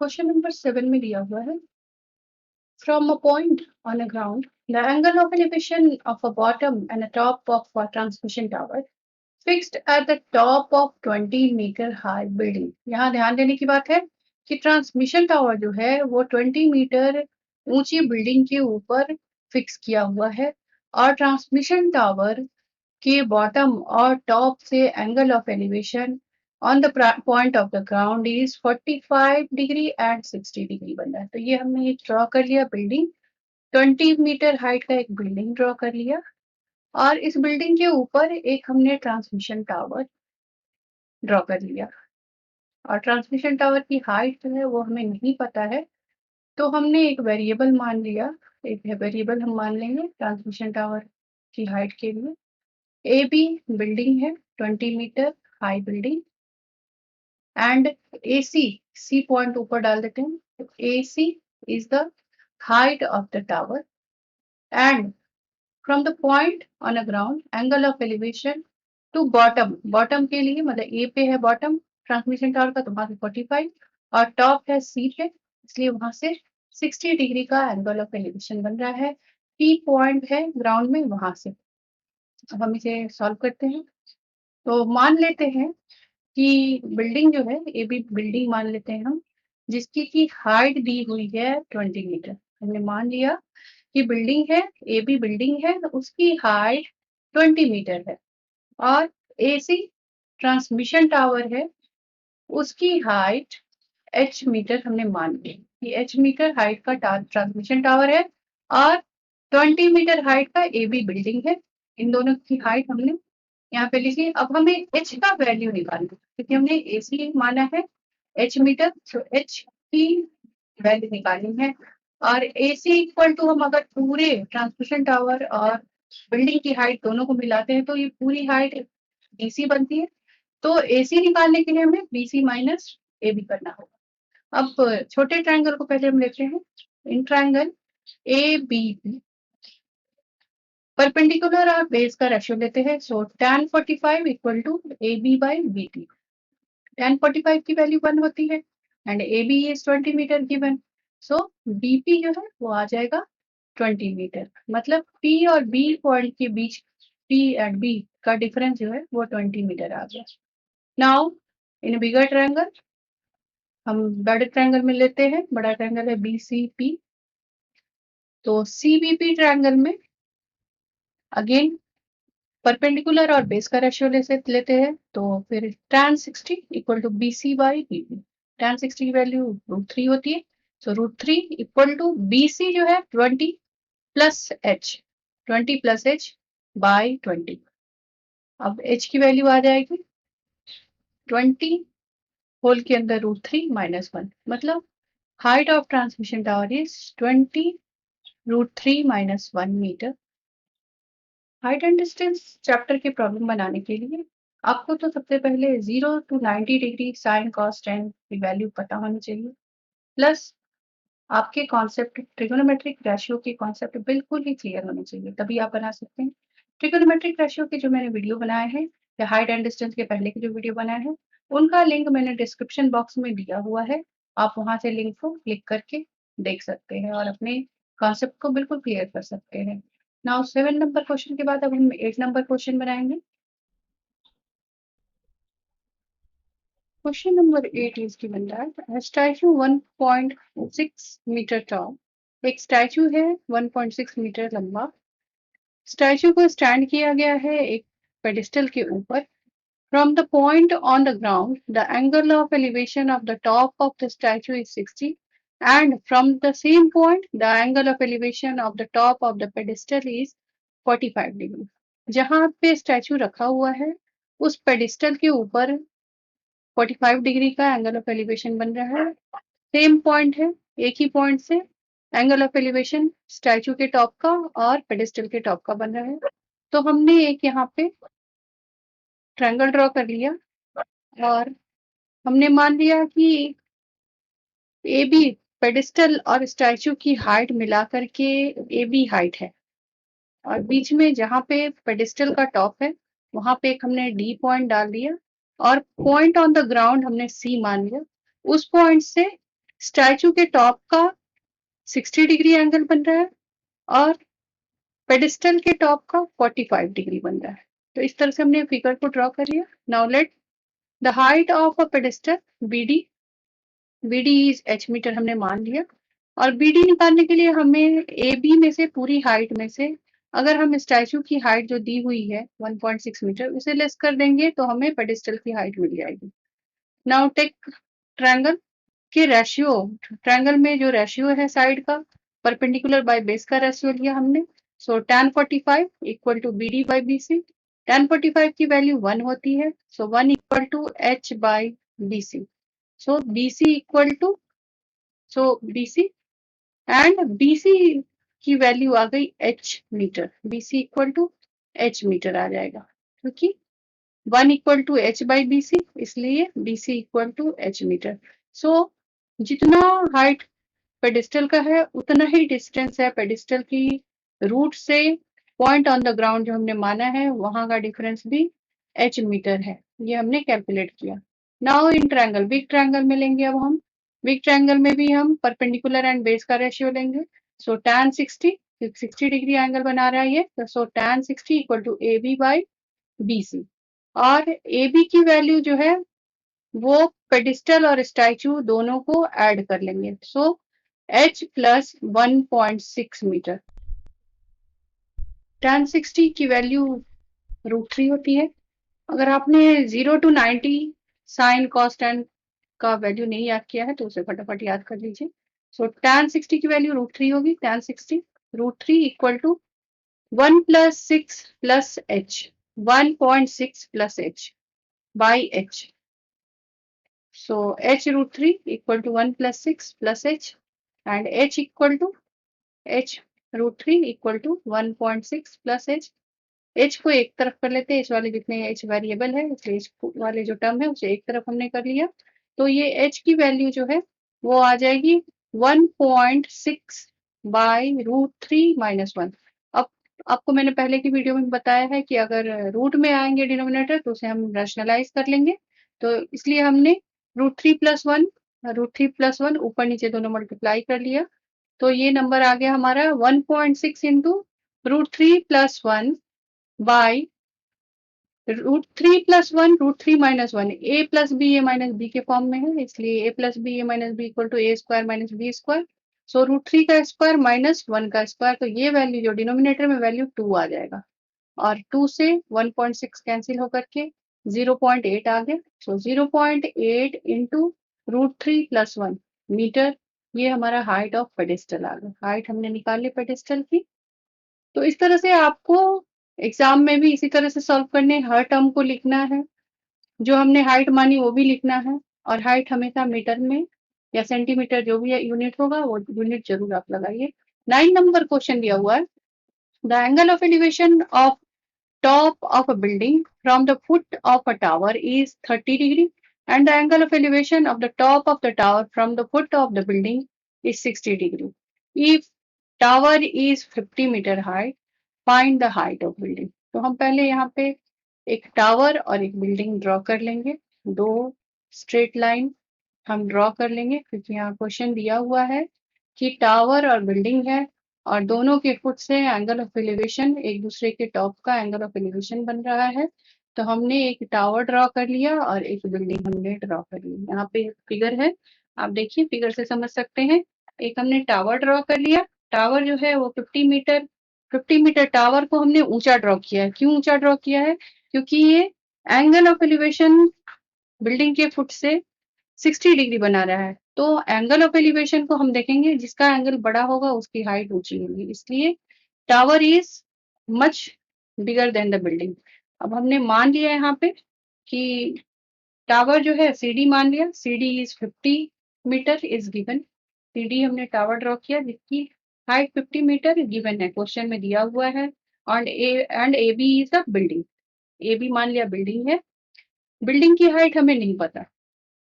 Question number 7 में दिया हुआ है from a point on a ground the angle of elevation of a bottom and a top of a transmission tower fixed at the top of 20-meter high building। यहाँ ध्यान देने की बात है कि ट्रांसमिशन टावर जो है वो 20 मीटर ऊंची बिल्डिंग के ऊपर फिक्स किया हुआ है और ट्रांसमिशन टावर के बॉटम और टॉप से angle of elevation on the point of the ground is 45 degree and 60 degree बन रहा है। तो ये हमने ये ड्रॉ कर लिया बिल्डिंग, 20 मीटर हाइट का एक बिल्डिंग ड्रॉ कर लिया और इस बिल्डिंग के ऊपर एक हमने ट्रांसमिशन टावर ड्रॉ कर लिया और ट्रांसमिशन टावर की हाइट जो है वो हमें नहीं पता है, तो हमने एक वेरिएबल मान लिया। एक वेरिएबल हम मान लेंगे ट्रांसमिशन टावर की हाइट के लिए। ए बी बिल्डिंग है 20 metre high building and A C point ऊपर डाल देते हैं। A C is the height of the tower and from the point on a ground angle of elevation to bottom, bottom के लिए मतलब ए पे है बॉटम ट्रांसमिशन टावर का तो वहां से 45 और टॉप है सी पे, इसलिए वहां से 60 डिग्री का एंगल ऑफ एलिवेशन बन रहा है। पी पॉइंट है ग्राउंड में वहां से। अब हम इसे सॉल्व करते हैं तो मान लेते हैं कि बिल्डिंग जो है ए बी बिल्डिंग मान लेते हैं हम, जिसकी की हाइट दी हुई है 20 मीटर। हमने मान लिया कि बिल्डिंग है ए बी बिल्डिंग है तो उसकी हाइट 20 मीटर है और ए सी ट्रांसमिशन टावर है उसकी हाइट एच मीटर हमने मान ली कि एच मीटर हाइट का ट्रांसमिशन टावर है और 20 मीटर हाइट का ए बी बिल्डिंग है। इन दोनों की हाइट हमने यहाँ पे लिखिए। अब हमें एच का वैल्यू निकालना है क्योंकि हमने ए सी माना है एच मीटर, तो एच की वैल्यू निकालनी है और ए सी इक्वल टू हम अगर पूरे ट्रांसमिशन टावर और बिल्डिंग की हाइट दोनों को मिलाते हैं तो ये पूरी हाइट बीसी बनती है। तो ए सी निकालने के लिए हमें बीसी माइनस ए बी करना होगा। अब छोटे ट्रायंगल को पहले हम लेते हैं। इन ट्रायंगल ए बी परपेंडिकुलर और बेस का रेशियो लेते हैं। सो tan 45 equal to A B by B T. tan 45 की वैल्यू 1 होती है and A B is 20 metre given, so B P जो है वो आ जाएगा 20 मीटर। मतलब पी और बी पॉइंट के बीच पी एंड बी का डिफरेंस जो है वो 20 मीटर आ गया। नाउ इन बिगर ट्रायंगल हम बड़े ट्रायंगल में लेते हैं। बड़ा ट्रायंगल है बी सी पी, तो सी बी पी ट्रायंगल में अगेन परपेंडिकुलर और बेस का रेशियो लेते हैं तो फिर tan 60 equal to B C by B P. tan 60 की वैल्यू √3 होती है, so √3 equal to B C जो है 20 plus H, 20 plus H by 20। अब एच की वैल्यू आ जाएगी 20 होल के अंदर √3 माइनस 1, मतलब height of transmission tower is 20 √3 minus 1 meter. Height and distance chapter के प्रॉब्लम बनाने के लिए आपको तो सबसे पहले 0 to 90 degree sine cos tan की वैल्यू पता होनी चाहिए, प्लस आपके कॉन्सेप्ट ट्रिगोनोमेट्रिक रेशियो के कॉन्सेप्ट बिल्कुल ही क्लियर होने चाहिए, तभी आप बना सकते हैं। ट्रिगोनोमेट्रिक रेशियो के जो मैंने वीडियो बनाए हैं या हाइट एंड डिस्टेंस के पहले के जो वीडियो बनाए हैं उनका लिंक मैंने डिस्क्रिप्शन बॉक्स में दिया हुआ है। आप वहां से लिंक को क्लिक करके देख सकते हैं और अपने कॉन्सेप्ट को बिल्कुल क्लियर कर सकते हैं। नाउ 7 नंबर क्वेश्चन के बाद अब हम 8 नंबर क्वेश्चन बनाएंगे। Question number 8 is given that statue 1.6 meter tall, एक स्टैचू है 1.6 मीटर लंबा। स्टैचू को स्टैंड किया गया है एक पेडिस्टल के ऊपर। From the point on the ground the angle of elevation of the top of the statue is 60 and from the same point the angle of elevation of the top of the pedestal is 45 degree. जहां पे statue रखा हुआ है उस pedestal के ऊपर 45 degree का angle of elevation बन रहा है। सेम पॉइंट है, एक ही पॉइंट से एंगल ऑफ एलिवेशन स्टैचू के टॉप का और पेडिस्टल के टॉप का बन रहा है। तो हमने एक यहाँ पे ट्रायंगल ड्रॉ कर लिया और हमने मान लिया कि ए बी पेडिस्टल और स्टैचू की हाइट मिलाकर के ए बी हाइट है और बीच में जहाँ पे पेडिस्टल का टॉप है वहां पे एक हमने डी पॉइंट डाल दिया और पॉइंट ऑन द ग्राउंड हमने सी मान लिया। उस पॉइंट से स्टैचू के टॉप का 60 डिग्री एंगल बन रहा है और पेडिस्टल के टॉप का 45 डिग्री बन रहा है। तो इस तरह से हमने फिगर को ड्रॉ कर लिया। Now let the height of a pedestal BD is H meter हमने मान लिया, और बीडी निकालने के लिए हमें ए बी में से पूरी हाइट में से अगर हम स्टैचू की हाइट जो दी हुई है 1.6 मीटर उसे लेस कर देंगे तो हमें पेडिस्टल की हाइट मिल जाएगी। नाउ टेक ट्रायंगल के रेशियो, ट्रायंगल में जो रेशियो है साइड का, परपेंडिकुलर बाय बेस का रेशियो लिया हमने। So tan 45 equal to B D by B C. tan 45 की वैल्यू 1 होती है, so 1 equal to H by B C. So B C equal to, so B C and B C की value आ गई H meter, B C equal to H metre आ जाएगा, क्योंकि 1 equal to H by B C, इसलिए B C equal to H metre. So जितना height pedestal का है उतना ही डिस्टेंस है पेडिस्टल की रूट से पॉइंट ऑन द ग्राउंड जो हमने माना है वहां का डिफरेंस भी एच मीटर है, ये हमने कैलकुलेट किया। Now in triangle, big triangle में लेंगे अब हम। बिग ट्रायंगल में भी हम परपेंडिकुलर एंड बेस का रेशियो लेंगे। सो tan 60 डिग्री एंगल बना रहा है ये, so tan 60 equal to A B by B C. और ए बी की वैल्यू जो है वो पेडिस्टल और स्टैचू दोनों को ऐड कर लेंगे। सो h प्लस 1.6 मीटर। tan 60 की वैल्यू √3 होती है। अगर आपने 0 to 90 साइन कॉस टेन का वैल्यू नहीं याद किया है तो उसे फटाफट याद कर लीजिए। सो tan 60 की वैल्यू √3 होगी। tan 60 √3 equal to 1 plus 6 plus h, 1.6 plus h by h। So h √3 equal to 1 plus 6 plus h, and h equal to h √3 equal to 1.6 plus h। h को एक तरफ कर लेते हैं, h वाले जितने h वेरिएबल है इसलिए h वाले जो टर्म है उसे एक तरफ हमने कर लिया। तो ये h की वैल्यू जो है वो आ जाएगी 1.6 बाई √3 माइनस 1। अब आपको मैंने पहले की वीडियो में बताया है कि अगर रूट में आएंगे डिनोमिनेटर तो उसे हम रैशनलाइज कर लेंगे, तो इसलिए हमने √3 + 1 ऊपर नीचे दोनों मल्टीप्लाई कर लिया। तो ये नंबर आ गया हमारा 1.6 into √3 + 1 by √3 + 1 √3 - 1, a + b a - b के फॉर्म में है, इसलिए a + b a - b equal to a square - b square. So √3 का स्क्वायर माइनस 1 का स्क्वायर, तो ये वैल्यू जो डिनोमिनेटर में वैल्यू 2 आ जाएगा, और 2 से 1.6 कैंसिल होकर के 0.8 आ गया। सो 0.8 इंटू √3 + 1 मीटर, ये हमारा हाइट ऑफ पेडिस्टल आ गया। हाइट हमने निकाल ली पेडिस्टल की। तो इस तरह से आपको एग्जाम में भी इसी तरह से सॉल्व करने, हर टर्म को लिखना है, जो हमने हाइट मानी वो भी लिखना है, और हाइट हमेशा मीटर में या सेंटीमीटर जो भी यूनिट होगा वो यूनिट जरूर आप लगाइए। 9 नंबर क्वेश्चन दिया हुआ है, the angle of elevation of top of a building from the foot of a tower is 30 degree, and the angle of elevation of the top of the tower from the foot of the building is 60 degree. If tower is 50 meter high, find the height of building. तो हम पहले यहाँ पे एक tower और एक building draw कर लेंगे, दो स्ट्रेट लाइन हम ड्रॉ कर लेंगे, क्योंकि यहाँ क्वेश्चन दिया हुआ है कि टावर और बिल्डिंग है और दोनों के फुट से एंगल ऑफ एलिवेशन एक दूसरे के टॉप का एंगल ऑफ एलिवेशन बन रहा है। तो हमने एक टावर ड्रॉ कर लिया और एक बिल्डिंग हमने ड्रॉ कर ली। यहाँ पे फिगर है, आप देखिए फिगर से समझ सकते हैं। एक हमने टावर ड्रॉ कर लिया, टावर जो है वो 50 मीटर टावर को हमने ऊंचा ड्रॉ किया है। क्यों ऊंचा ड्रॉ किया है? क्योंकि ये एंगल ऑफ एलिवेशन बिल्डिंग के फुट से 60 डिग्री बना रहा है। तो एंगल ऑफ एलिवेशन को हम देखेंगे, जिसका एंगल बड़ा होगा उसकी हाइट ऊंची होगी, इसलिए tower is much bigger than the building. अब हमने मान लिया यहाँ पे कि टावर जो है सीडी मान लिया, CD is 50 meter is given. CD हमने टावर ड्रॉ किया जिसकी हाइट 50 मीटर गिवन है, क्वेश्चन में दिया हुआ है। And A B is the building, A B मान लिया बिल्डिंग है, बिल्डिंग की हाइट हमें नहीं पता,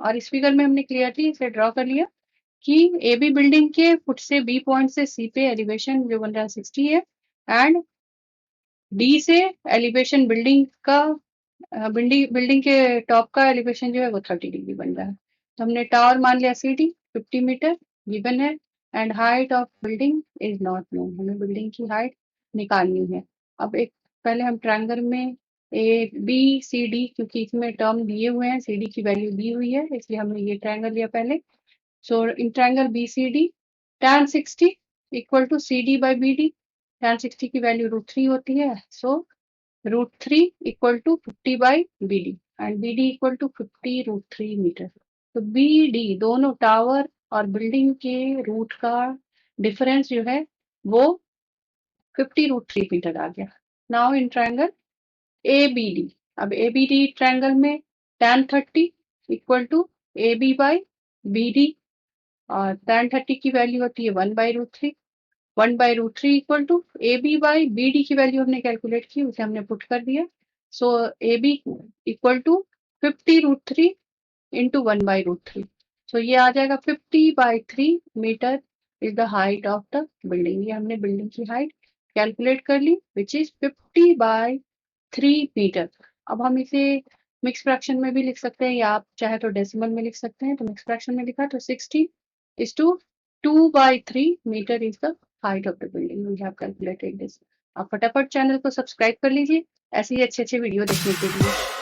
और इस फिगर में हमने क्लियरली इसे ड्रॉ कर लिया कि ए बी बिल्डिंग के फुट से बी पॉइंट से सी पे एलिवेशन जो बन रहा है 60 है, एंड डी से एलिवेशन बिल्डिंग का बिल्डिंग के टॉप का एलिवेशन जो है वो 30 डिग्री बन रहा है। तो हमने टावर मान लिया सी डी, 50 मीटर गिवन है and height of building is not known, हमें बिल्डिंग की हाइट निकालनी है। अब एक पहले हम ट्रायंगल में ए बी सी डी, क्योंकि इसमें टर्म दिए हुए हैं, सी डी की वैल्यू दी हुई है, इसलिए हमने ये ट्रायंगल लिया पहले। So in triangle B C D tan 60 equal to C D by B D, tan 60 की वैल्यू √3 होती है, so √3 equal to 50 by B D and B D equal to 50 √3 metre. तो बी डी दोनों tower और building के root का difference जो है वो 50 √3 मीटर आ गया। Now in triangle A B D, अब ए बी डी ट्रायंगल में tan 30 equal to A B by B D, और tan 30 की वैल्यू होती है 1/√3, 1/√3 equal to A B by B D की वैल्यू हमने कैलकुलेट की, उसे हमने पुट कर दिया। So A B equal to 50 √3 into 1/√3, so ये आ जाएगा 50/3 metre is the height of the building. ये हमने बिल्डिंग की हाइट कैलकुलेट कर ली विच इज 50/3 मीटर। अब हम इसे मिक्स फ्रैक्शन में भी लिख सकते हैं, या आप चाहे तो डेसिमल में लिख सकते हैं। तो मिक्स फ्रैक्शन में लिखा तो 60 is to 2/3 meter is the height of the building. We have calculated this. आप फटाफट चैनल को सब्सक्राइब कर लीजिए ऐसे ही अच्छे अच्छे वीडियो देखने के लिए।